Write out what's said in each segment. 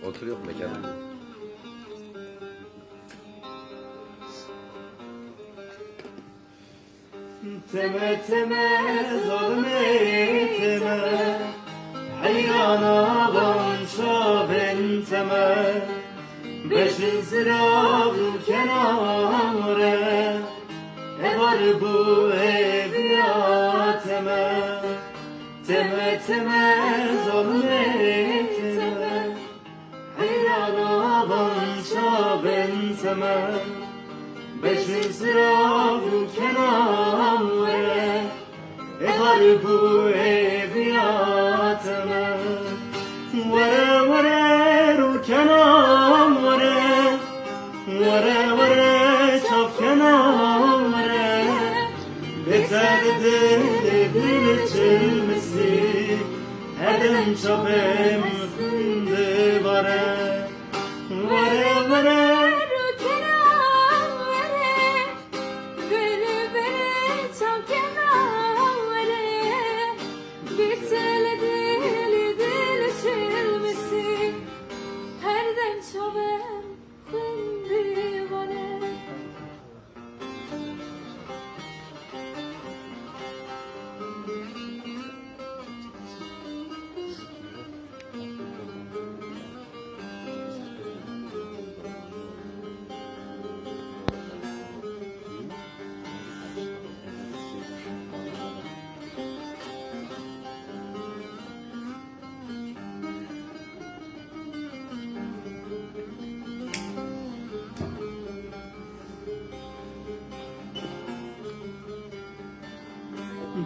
Oturuyor mekanda. Teme teme zulmeteme Hayyana bança benteme Beşin sırav kenare Var bu eviyateme Teme teme zulmeteme Hayyana bança benteme Beşin sırav kenare Var bu eviyateme Vere vere ru kenare Vere vere çaf kenare Beterdi dil çilmesi Erdem çapem sindi vare Vere vere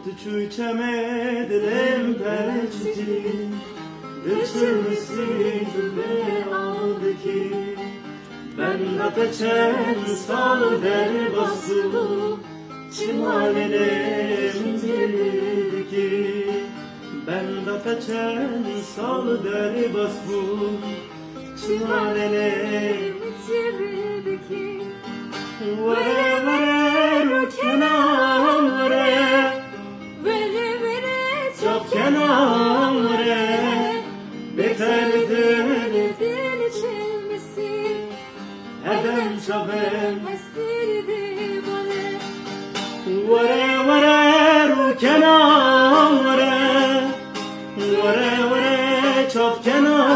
Tüçü çemedirim perçiti Dışırmışsın gülle aldı ki Ben de peçen sal der basılı Çimanelim girdi ki Ben de peçen sal der basılı Çimanelim girdi ki Vere vere rukenare Çaf kenare Beterdir dil çelmesi Erdem çapem estirdi bana Vere vere ru kenare Vere vere çaf kenare